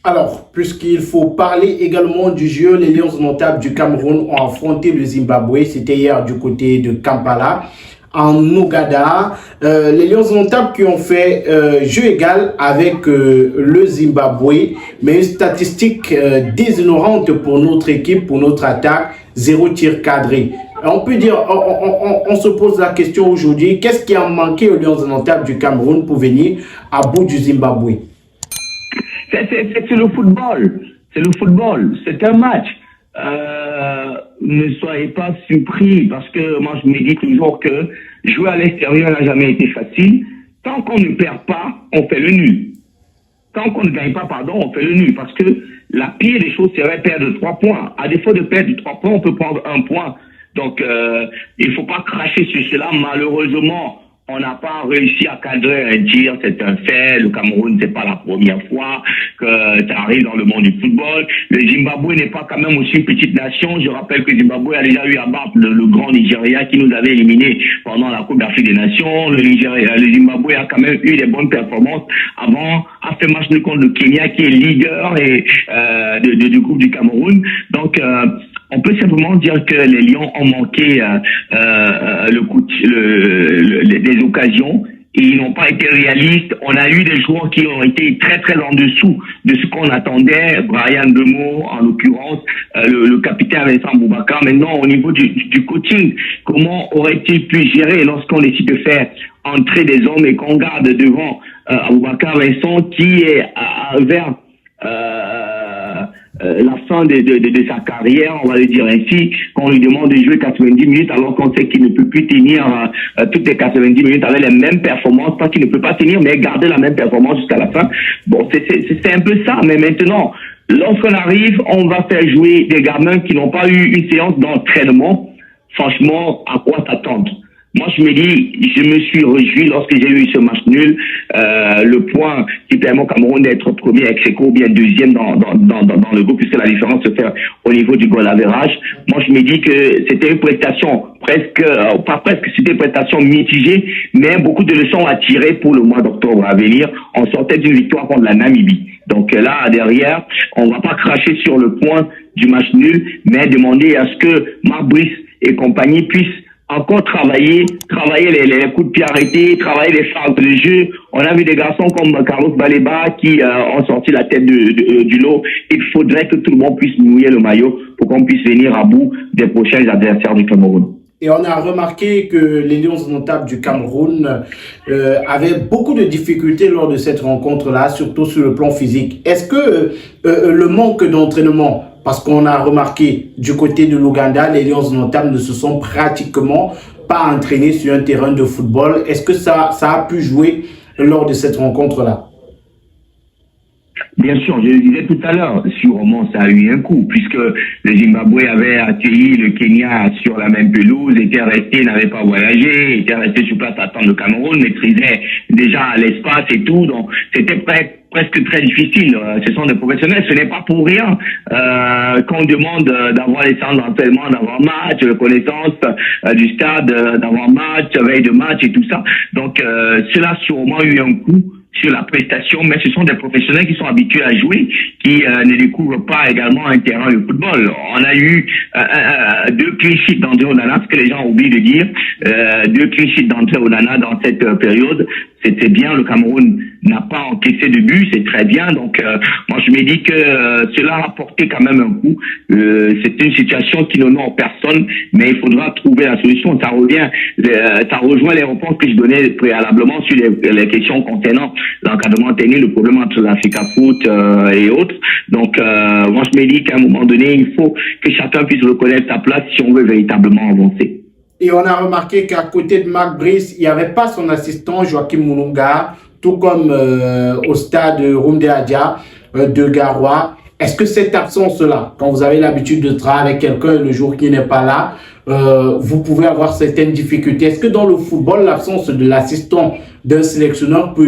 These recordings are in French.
Alors, puisqu'il faut parler également du jeu, les Lions indomptables du Cameroun ont affronté le Zimbabwe. C'était hier du côté de Kampala, en Ouganda. Les Lions indomptables qui ont fait jeu égal avec le Zimbabwe, mais une statistique déshonorante pour notre équipe, pour notre attaque, 0 tir cadré. On peut dire, on se pose la question aujourd'hui, qu'est-ce qui a manqué aux Lions indomptables du Cameroun pour venir à bout du Zimbabwe? C'est le football. C'est le football. C'est un match. Ne soyez pas surpris parce que moi je me dis toujours que jouer à l'extérieur n'a jamais été facile. Tant qu'on ne perd pas, on fait le nul. Tant qu'on ne gagne pas, pardon, on fait le nul. Parce que la pire des choses serait perdre 3 points. À défaut de perdre 3 points, on peut prendre 1 point. Donc, il ne faut pas cracher sur cela. Malheureusement, on n'a pas réussi à cadrer un tir, c'est un fait. Le Cameroun, c'est pas la première fois que ça arrive dans le monde du football. Le Zimbabwe n'est pas quand même aussi une petite nation. Je rappelle que le Zimbabwe a déjà eu à battre le grand Nigeria qui nous avait éliminés pendant la Coupe d'Afrique des Nations. Le Zimbabwe a quand même eu des bonnes performances avant, a fait match nul contre le Kenya qui est leader du groupe du Cameroun. Donc, on peut simplement dire que les Lions ont manqué des occasions et ils n'ont pas été réalistes. On a eu des joueurs qui ont été très très en dessous de ce qu'on attendait. Brian Demo, en l'occurrence, le capitaine Vincent Boubacar. Maintenant, au niveau du coaching, comment aurait-il pu gérer lorsqu'on décide de faire entrer des hommes et qu'on garde devant Boubacar Vincent qui est vers la fin de sa carrière, on va le dire ainsi, qu'on lui demande de jouer 90 minutes alors qu'on sait qu'il ne peut plus tenir toutes les 90 minutes avec les mêmes performances, pas qu'il ne peut pas tenir, mais garder la même performance jusqu'à la fin. Bon, c'est un peu ça, mais maintenant, lorsqu'on arrive, on va faire jouer des gamins qui n'ont pas eu une séance d'entraînement. Franchement, à quoi s'attendre? Moi, je me dis, je me suis réjoui lorsque j'ai eu ce match nul, le point qui permet au Cameroun d'être premier ex aequo ou bien deuxième dans le groupe, puisque la différence se fait au niveau du goal average. Moi, je me dis que c'était une prestation c'était une prestation mitigée, mais beaucoup de leçons à tirer pour le mois d'octobre à venir. On sortait d'une victoire contre la Namibie. Donc là, derrière, on va pas cracher sur le point du match nul, mais demander à ce que Marc Brice et compagnie puissent encore travailler les coups de pied arrêtés, travailler les phases de jeu. On a vu des garçons comme Carlos Baleba qui ont sorti la tête du lot. Il faudrait que tout le monde puisse mouiller le maillot pour qu'on puisse venir à bout des prochains adversaires du Cameroun. Et on a remarqué que les Lions indomptables du Cameroun avaient beaucoup de difficultés lors de cette rencontre-là, surtout sur le plan physique. Est-ce que le manque d'entraînement, parce qu'on a remarqué du côté de l'Ouganda, les Lions indomptables ne se sont pratiquement pas entraînés sur un terrain de football. Est-ce que ça a pu jouer lors de cette rencontre-là? Bien sûr, je le disais tout à l'heure, sûrement ça a eu un coup, puisque le Zimbabwe avait accueilli le Kenya sur la même pelouse, était resté, n'avait pas voyagé, était resté sur place à attendre le Cameroun, maîtrisait déjà l'espace et tout, donc c'était presque très difficile. Ce sont des professionnels, ce n'est pas pour rien qu'on demande d'avoir les séances d'entraînement, d'avoir match, connaissance du stade, d'avoir match, veille de match et tout ça. Donc cela a sûrement eu un coup sur la prestation, mais ce sont des professionnels qui sont habitués à jouer, qui ne découvrent pas également un terrain de football. On a eu 2 clean sheets d'André Onana, ce que les gens oublient de dire, 2 clean sheets d'André Onana dans cette période. C'était bien, le Cameroun n'a pas encaissé de but, c'est très bien. Donc, moi, je me dis que cela a apporté quand même un coup. C'est une situation qui n'honore personne, mais il faudra trouver la solution. Ça rejoint les réponses que je donnais préalablement sur les questions concernant l'encadrement technique, le problème entre l'Africa Foot et autres. Donc, moi, je me dis qu'à un moment donné, il faut que chacun puisse reconnaître sa place si on veut véritablement avancer. Et on a remarqué qu'à côté de Marc Brice, il n'y avait pas son assistant Joachim Moulunga, tout comme au stade Rumde Adia de Garoua. Est-ce que cette absence-là, quand vous avez l'habitude de travailler avec quelqu'un le jour qui n'est pas là, vous pouvez avoir certaines difficultés? Est-ce que dans le football, l'absence de l'assistant d'un sélectionneur peut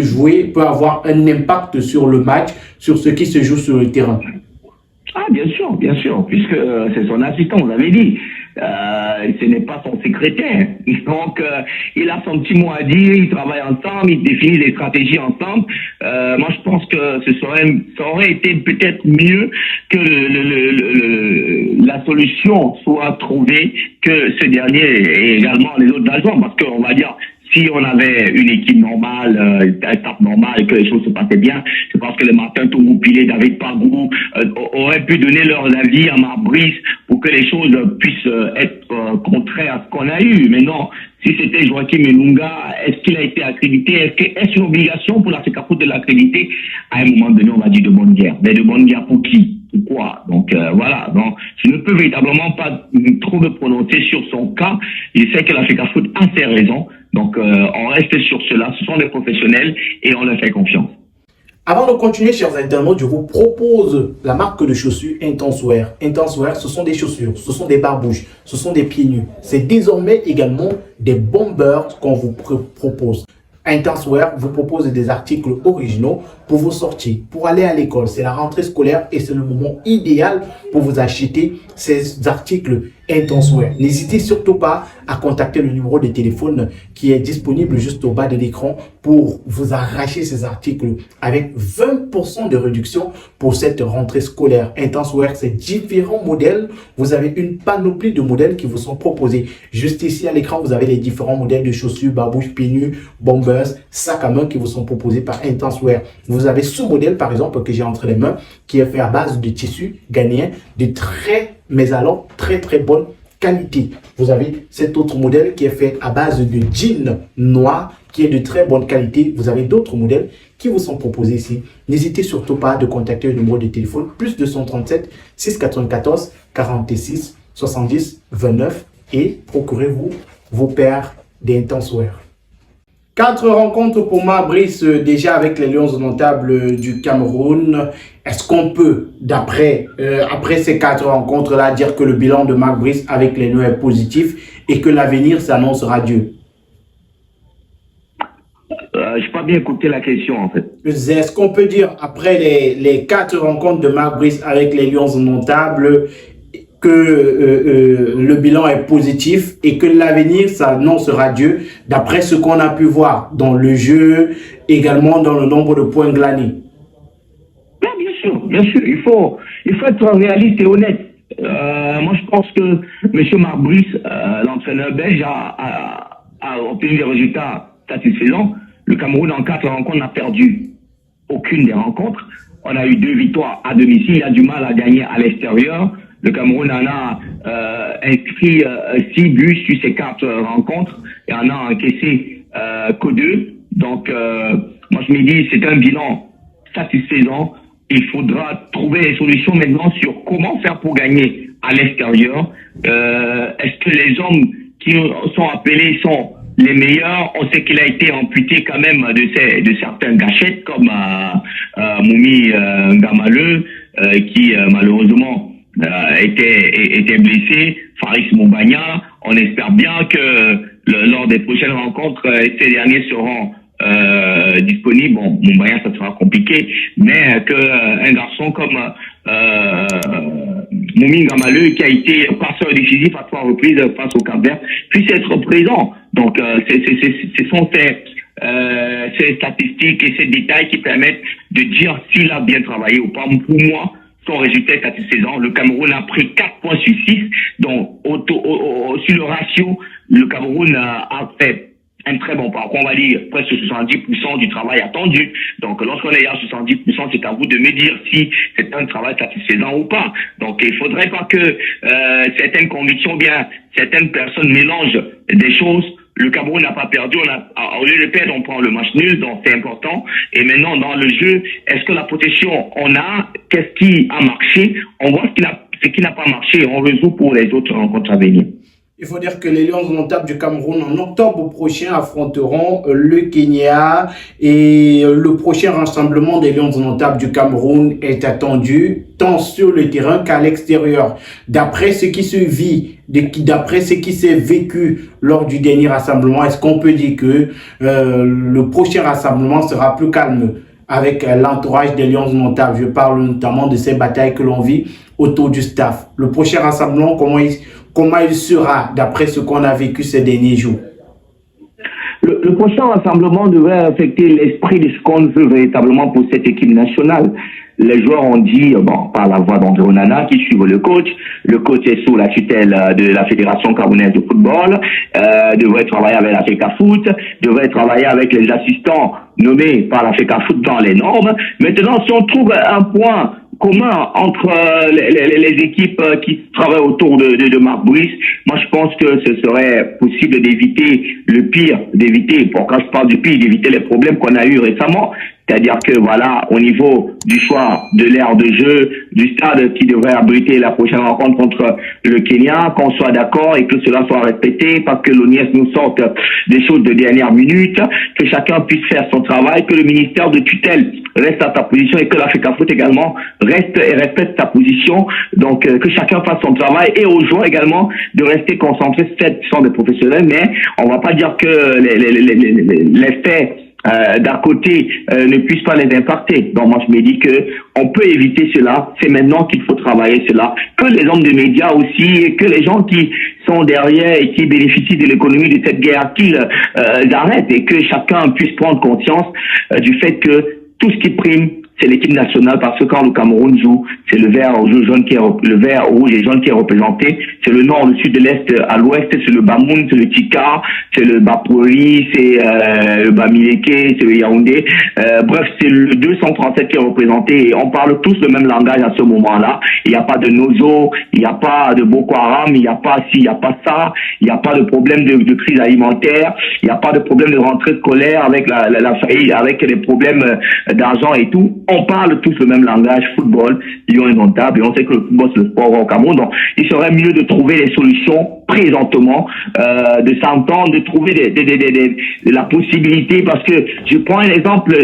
avoir un impact sur le match, sur ce qui se joue sur le terrain? Ah, bien sûr, puisque c'est son assistant, vous avez dit. Ce n'est pas son secrétaire. Donc, il a son petit mot à dire, ils travaillent ensemble, ils définissent des stratégies ensemble. Moi, je pense que ça aurait été peut-être mieux que la solution soit trouvée, que ce dernier et également les autres agents, parce qu'on va dire, si on avait une équipe normale, un staff normal et que les choses se passaient bien, je pense que le Martin Togoupilé, David Pagou auraient pu donner leur avis à Marbrice pour que les choses puissent être contraires à ce qu'on a eu. Mais non, si c'était Joachim Elunga, est-ce qu'il a été accrédité? Est-ce une obligation pour la FECAFOOT de l'accréditer? À un moment donné, on va dire de bonne guerre. Mais de bonne guerre pour qui? Pourquoi? Donc voilà. Donc je ne peux véritablement pas trop me prononcer sur son cas. Il sait que la FECAFOOT a ses raisons. Donc on reste sur cela. Ce sont des professionnels et on leur fait confiance. Avant de continuer, chers internautes, je vous propose la marque de chaussures Intenswear. Intenswear, ce sont des chaussures, ce sont des barbouches, ce sont des pieds nus. C'est désormais également des bombers qu'on vous propose. Intenswear vous propose des articles originaux pour vos sorties, pour aller à l'école. C'est la rentrée scolaire et c'est le moment idéal pour vous acheter ces articles Intenswear. N'hésitez surtout pas à contacter le numéro de téléphone qui est disponible juste au bas de l'écran pour vous arracher ces articles avec 20% de réduction pour cette rentrée scolaire. Intenswear, c'est différents modèles. Vous avez une panoplie de modèles qui vous sont proposés. Juste ici à l'écran, vous avez les différents modèles de chaussures, barbouches, pieds nus, bombers, sacs à main qui vous sont proposés par Intenswear. Vous avez ce modèle, par exemple, que j'ai entre les mains, qui est fait à base de tissu ghanéen de très bonne qualité. Vous avez cet autre modèle qui est fait à base de jean noir qui est de très bonne qualité. Vous avez d'autres modèles qui vous sont proposés ici. N'hésitez surtout pas de contacter le numéro de téléphone plus 237 694 46 70 29 et procurez-vous vos paires d'Intenswear. 4 rencontres pour Marbrice déjà avec les Lions indomptables du Cameroun. Est-ce qu'on peut, après ces 4 rencontres-là, dire que le bilan de Marbrice avec les Lions est positif et que l'avenir s'annonce radieux? Je n'ai pas bien écouté la question en fait. Est-ce qu'on peut dire, après les 4 rencontres de Marbrice avec les Lions indomptables, que le bilan est positif et que l'avenir s'annonce radieux d'après ce qu'on a pu voir dans le jeu, également dans le nombre de points glanés? Bien sûr, il faut être réaliste et honnête. Moi, je pense que M. Marbrice, l'entraîneur belge, a obtenu des résultats satisfaisants. Le Cameroun, en 4 rencontres, n'a perdu aucune des rencontres. On a eu 2 victoires à domicile. Il a du mal à gagner à l'extérieur. Le Cameroun en a inscrit 6 buts sur ces 4 rencontres et en a encaissé que 2. Donc, moi, je me dis, c'est un bilan satisfaisant. Il faudra trouver des solutions maintenant sur comment faire pour gagner à l'extérieur. Est-ce que les hommes qui sont appelés sont les meilleurs? On sait qu'il a été amputé quand même de certains gâchettes comme Moumi Ngamaleu qui malheureusement était blessé, Faris Moubagna. On espère bien que lors des prochaines rencontres, ces derniers seront disponibles. Bon, Moubagna, ça sera compliqué, mais qu'un garçon comme Moumi Ngamaleu, qui a été passeur décisif à 3 reprises face au Cap-Vert, puisse être présent. Donc, ce sont ces statistiques et ces détails qui permettent de dire s'il a bien travaillé ou pas. Pour moi, son résultat est satisfaisant. Le Cameroun a pris 4 points sur 6. Donc, sur le ratio, le Cameroun a fait un très bon parcours, on va dire presque 70% du travail attendu. Donc, lorsqu'on est à 70%, c'est à vous de me dire si c'est un travail satisfaisant ou pas. Donc, il faudrait pas que certaines convictions, bien certaines personnes mélangent des choses. Le Cameroun n'a pas perdu, au lieu de perdre, on prend le match nul, donc c'est important. Et maintenant, dans le jeu, est-ce que la protection, qu'est-ce qui a marché? On voit ce qui n'a pas marché, on résout pour les autres rencontres à venir. Il faut dire que les Lions indomptables du Cameroun en octobre prochain affronteront le Kenya et le prochain rassemblement des Lions indomptables du Cameroun est attendu tant sur le terrain qu'à l'extérieur. D'après ce qui se vit, d'après ce qui s'est vécu lors du dernier rassemblement, est-ce qu'on peut dire que le prochain rassemblement sera plus calme avec l'entourage des Lions Indomptables. Je parle notamment de ces batailles que l'on vit autour du staff. Le prochain rassemblement, comment il sera d'après ce qu'on a vécu ces derniers jours? Le prochain rassemblement devrait affecter l'esprit de ce qu'on veut véritablement pour cette équipe nationale. Les joueurs ont dit, par la voix d'André Onana, qui suivent le coach. Le coach est sous la tutelle de la Fédération camerounaise de football, devrait travailler avec la FECAFOOT, devrait travailler avec les assistants nommés par la FECAFOOT dans les normes. Maintenant, si on trouve un point commun entre les équipes qui travaillent autour de Marc Brice, moi je pense que ce serait possible d'éviter le pire, pourquoi je parle du pire, d'éviter les problèmes qu'on a eu récemment. C'est-à-dire que voilà, au niveau du choix de l'aire de jeu, du stade qui devrait abriter la prochaine rencontre contre le Kenya, qu'on soit d'accord et que cela soit respecté, parce que l'ONIS nous sorte des choses de dernière minute, que chacun puisse faire son travail, que le ministère de tutelle reste à sa position et que la FECAFOOT également reste et respecte sa position. Donc que chacun fasse son travail et aux joueurs également de rester concentrés. Certes, ils sont des professionnels, mais on va pas dire que les faits d'un côté ne puisse pas les impacter. Donc moi je me dis que on peut éviter cela, c'est maintenant qu'il faut travailler cela, que les hommes de médias aussi et que les gens qui sont derrière et qui bénéficient de l'économie de cette guerre qu'ils arrêtent et que chacun puisse prendre conscience du fait que tout ce qui prime c'est l'équipe nationale, parce que quand le Cameroun joue, c'est le vert jaune qui est le vert rouge et jaune qui est représenté, c'est le nord, le sud, de l'est à l'ouest, c'est le Bamoun, c'est le Tika, c'est le Bapori, c'est le Bamileke, c'est le Yaoundé. Bref, c'est le 237 qui est représenté et on parle tous le même langage à ce moment-là. Il n'y a pas de Nozo, il n'y a pas de Boko Haram, il n'y a pas ci, il n'y a pas ça, il n'y a pas de problème de crise alimentaire, il n'y a pas de problème de rentrée de colère avec la faillite, avec les problèmes d'argent et tout. On parle tous le même langage, football, Lions Indomptables, et on sait que le football c'est le sport au Cameroun, donc il serait mieux de trouver des solutions présentement, de s'entendre, de trouver de la possibilité, parce que je prends un exemple,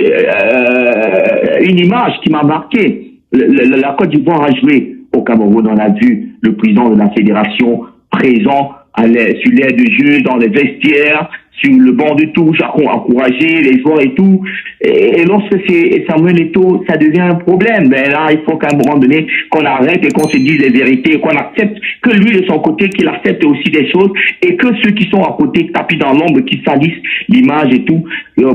une image qui m'a marqué. La Côte d'Ivoire a joué au Cameroun, on a vu le président de la fédération présent sur l'aire de jeu, dans les vestiaires, sur le banc de touche, à encourager les joueurs et tout. Et lorsque c'est Samuel Eto'o, ça devient un problème. Ben là, il faut qu'à un moment donné, qu'on arrête et qu'on se dise les vérités, qu'on accepte que lui, de son côté, qu'il accepte aussi des choses et que ceux qui sont à côté, tapis dans l'ombre, qui salissent l'image et tout,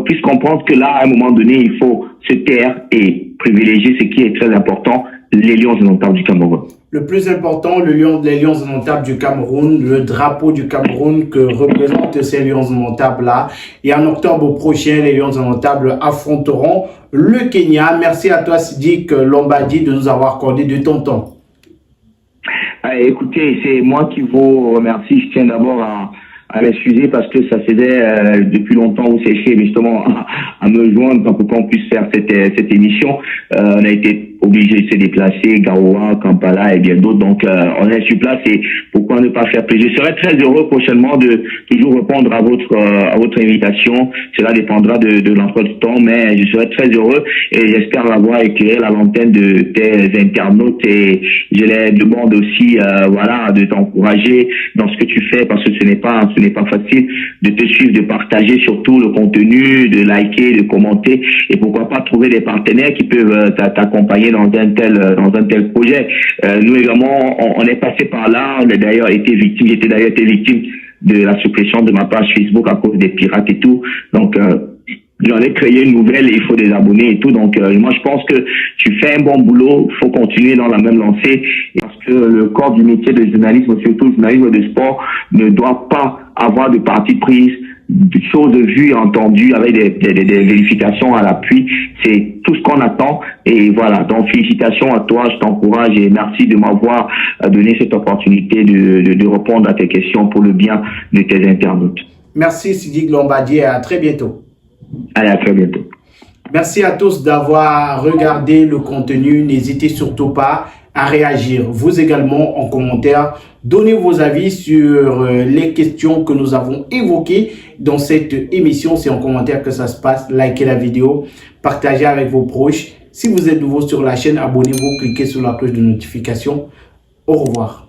puissent comprendre que là, à un moment donné, il faut se taire et privilégier ce qui est très important, les Lions Indomptables du Cameroun. Le plus important, les Lions Indomptables du Cameroun, le drapeau du Cameroun que représentent ces Lions Indomptables-là. Et en octobre prochain, les Lions Indomptables affronteront le Kenya. Merci à toi, Sidik Lombadji, de nous avoir accordé de ton temps. Écoutez, c'est moi qui vous remercie. Je tiens d'abord à m'excuser parce que ça faisait depuis longtemps vous séchez justement à me joindre pour qu'on puisse faire cette émission. On a été obligé de se déplacer, Garoua, Kampala et bien d'autres. Donc, on est sur place et pourquoi ne pas faire plaisir. Je serai très heureux prochainement de toujours répondre à votre invitation. Cela dépendra de l'emploi du temps, mais je serai très heureux et j'espère avoir éclairé la lanterne de tes internautes et je les demande aussi, de t'encourager dans ce que tu fais parce que ce n'est pas facile de te suivre, de partager surtout le contenu, de liker, de commenter et pourquoi pas trouver des partenaires qui peuvent t'accompagner dans un tel projet. Nous également, on est passé par là, j'étais d'ailleurs été victime de la suppression de ma page Facebook à cause des pirates et tout. Donc, j'en ai créé une nouvelle et il faut des abonnés et tout. Donc, moi, je pense que tu fais un bon boulot. Il faut continuer dans la même lancée parce que le corps du métier de journalisme, surtout le journalisme de sport, ne doit pas avoir de parti prise, de choses vues et entendues avec des vérifications à l'appui. C'est tout ce qu'on attend. Et voilà. Donc, félicitations à toi. Je t'encourage et merci de m'avoir donné cette opportunité de répondre à tes questions pour le bien de tes internautes. Merci, Sidik Lombadji, et à très bientôt. Allez, à très bientôt. Merci à tous d'avoir regardé le contenu. N'hésitez surtout pas à réagir. Vous également en commentaire. Donnez vos avis sur les questions que nous avons évoquées dans cette émission. C'est en commentaire que ça se passe. Likez la vidéo, partagez avec vos proches. Si vous êtes nouveau sur la chaîne, abonnez-vous, cliquez sur la cloche de notification. Au revoir.